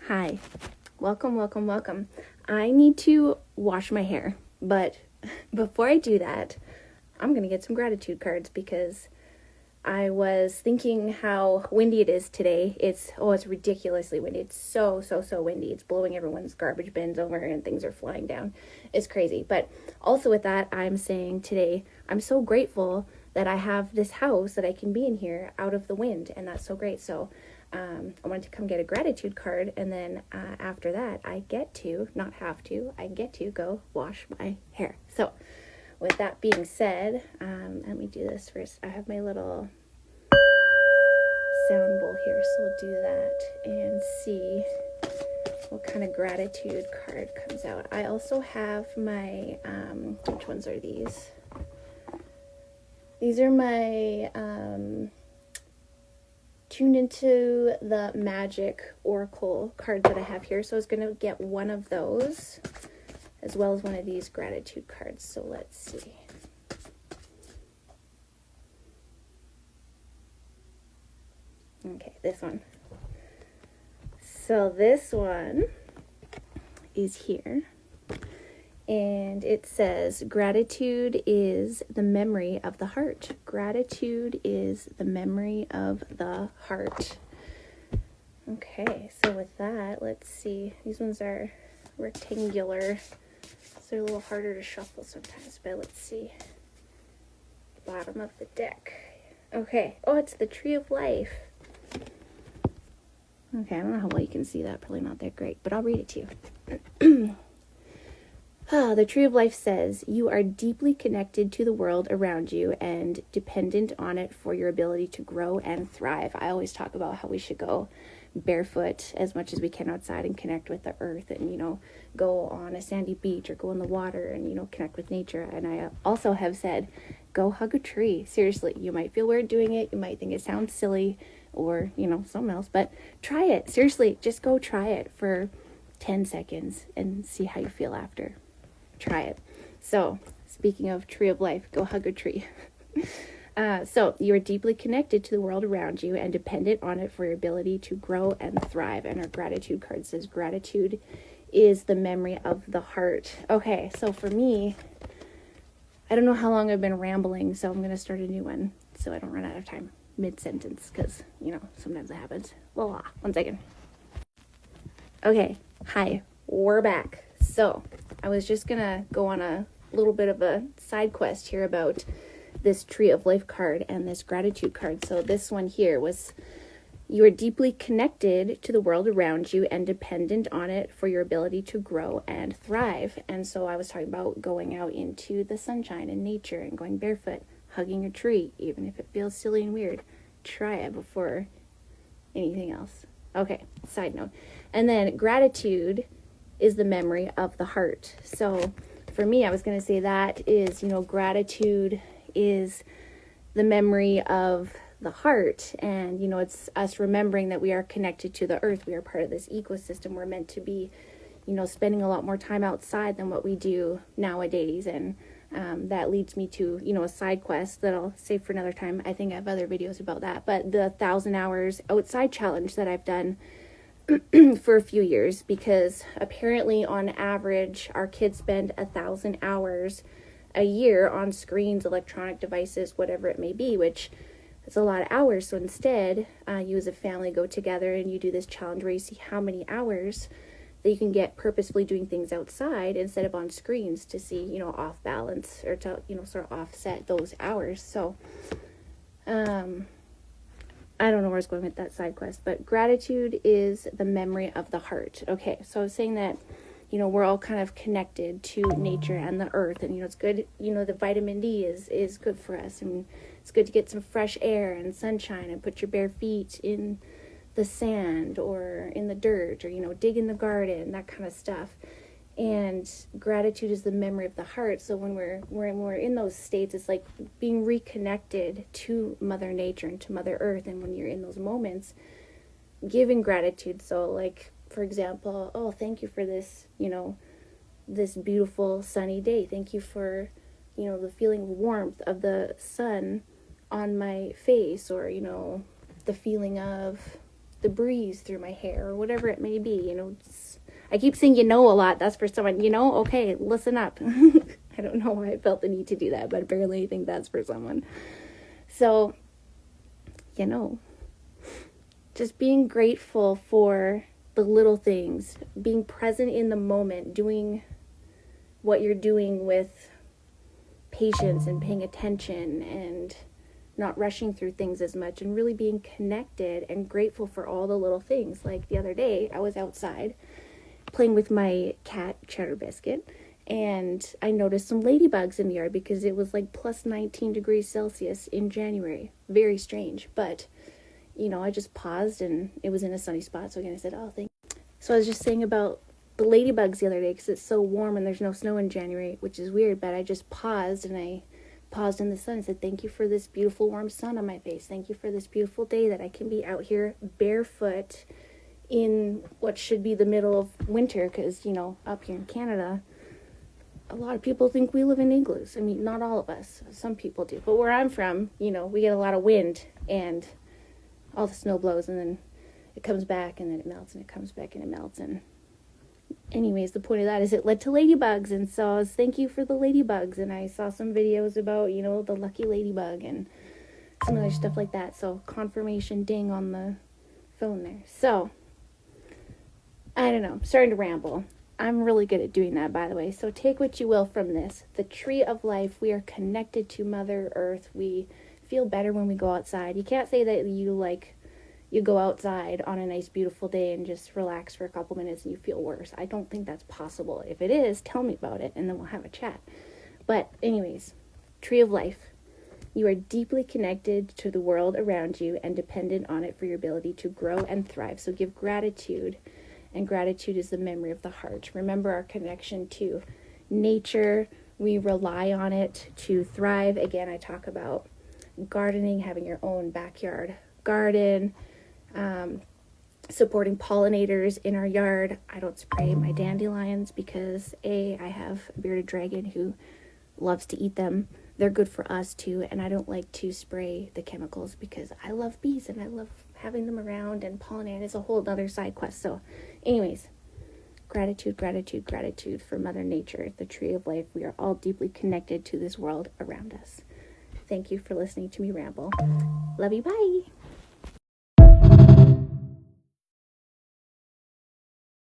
Hi, welcome. I need to wash my hair, but before I do that, I'm gonna get some gratitude cards because I was thinking how windy it is today. It's ridiculously windy. It's so windy. It's blowing everyone's garbage bins over and things are flying down. It's crazy. But also with that, I'm saying today, I'm so grateful that I have this house that I can be in here out of the wind, and that's so great. So I wanted to come get a gratitude card, and then after that, I get to, not have to, I get to go wash my hair. So with that being said, let me do this first. I have my little sound bowl here, so we'll do that and see what kind of gratitude card comes out. I also have my, which ones are these? These are my tuned into the magic oracle cards that I have here. So I was going to get one of those as well as one of these gratitude cards. So let's see. Okay, this one. So this one is here. And it says, gratitude is the memory of the heart. Gratitude is the memory of the heart. Okay, so with that, let's see. These ones are rectangular, so they're a little harder to shuffle sometimes, but let's see. Bottom of the deck. Okay, oh, it's the Tree of Life. Okay, I don't know how well you can see that. Probably not that great, but I'll read it to you. The Tree of Life says, you are deeply connected to the world around you and dependent on it for your ability to grow and thrive. I always talk about how we should go barefoot as much as we can outside and connect with the earth and, go on a sandy beach or go in the water and, connect with nature. And I also have said, go hug a tree. Seriously, you might feel weird doing it. You might think it sounds silly or, something else, but try it. Seriously, just go try it for 10 seconds and see how you feel after. Try it. So, speaking of Tree of Life, go hug a tree. So, you are deeply connected to the world around you and dependent on it for your ability to grow and thrive. And our gratitude card says, gratitude is the memory of the heart. Okay, so for me, I don't know how long I've been rambling, so I'm going to start a new one so I don't run out of time mid-sentence because, sometimes it happens. Voila. One second. Okay, hi, we're back. So, I was just gonna go on a little bit of a side quest here about this Tree of Life card and this gratitude card. So this one here was, you are deeply connected to the world around you and dependent on it for your ability to grow and thrive. And so I was talking about going out into the sunshine and nature and going barefoot, hugging a tree, even if it feels silly and weird. Try it before anything else. Okay, side note. And then gratitude is the memory of the heart. So for me, I was going to say that is, gratitude is the memory of the heart. And, it's us remembering that we are connected to the earth. We are part of this ecosystem. We're meant to be, spending a lot more time outside than what we do nowadays. And that leads me to, a side quest that I'll save for another time. I think I have other videos about that. But the 1,000 hours outside challenge that I've done for a few years, because apparently on average our kids spend 1,000 hours a year on screens, electronic devices, whatever it may be, which is a lot of hours. So instead, you as a family go together and you do this challenge where you see how many hours that you can get purposefully doing things outside instead of on screens to see, off balance or to, sort of offset those hours. So I don't know where I was going with that side quest, but gratitude is the memory of the heart. Okay, so I was saying that, we're all kind of connected to nature and the earth, and, it's good, the vitamin D is good for us, and it's good to get some fresh air and sunshine and put your bare feet in the sand or in the dirt or, dig in the garden, that kind of stuff. And gratitude is the memory of the heart. So when we're in those states, it's like being reconnected to Mother Nature and to Mother Earth. And when you're in those moments, giving gratitude. So like, for example, oh, thank you for this, this beautiful sunny day. Thank you for, the feeling of warmth of the sun on my face, or, the feeling of the breeze through my hair or whatever it may be. I keep saying a lot. That's for someone, okay, listen up. I don't know why I felt the need to do that, but apparently I think that's for someone. So, just being grateful for the little things, being present in the moment, doing what you're doing with patience and paying attention and not rushing through things as much, and really being connected and grateful for all the little things. Like the other day, I was outside playing with my cat, Cheddar Biscuit, and I noticed some ladybugs in the yard because it was like plus 19 degrees Celsius in January. Very strange, but I just paused and it was in a sunny spot. So again, I said, oh, thank you. So I was just saying about the ladybugs the other day because it's so warm and there's no snow in January, which is weird, but I just paused and I paused in the sun and said, thank you for this beautiful warm sun on my face. Thank you for this beautiful day that I can be out here barefoot in what should be the middle of winter, because, up here in Canada, a lot of people think we live in igloos. I mean, not all of us. Some people do. But where I'm from, we get a lot of wind and all the snow blows and then it comes back and then it melts and it comes back and it melts. And anyways, the point of that is it led to ladybugs. And so I was thank you for the ladybugs. And I saw some videos about, the lucky ladybug and some other stuff like that. So confirmation ding on the phone there. So I don't know. I'm starting to ramble. I'm really good at doing that, by the way. So take what you will from this. The tree of life, we are connected to Mother Earth. We feel better when we go outside. You can't say that you go outside on a nice, beautiful day and just relax for a couple minutes and you feel worse. I don't think that's possible. If it is, tell me about it and then we'll have a chat. But anyways, tree of life. You are deeply connected to the world around you and dependent on it for your ability to grow and thrive. So give gratitude. And gratitude is the memory of the heart. Remember our connection to nature. We rely on it to thrive. Again, I talk about gardening, having your own backyard garden, supporting pollinators in our yard. I don't spray my dandelions because I have a bearded dragon who loves to eat them. They're good for us too, and I don't like to spray the chemicals because I love bees and I love having them around, and pollinate is a whole other side quest. So anyways, gratitude, gratitude, gratitude for Mother Nature, the tree of life. We are all deeply connected to this world around us. Thank you for listening to me ramble. Love you, bye.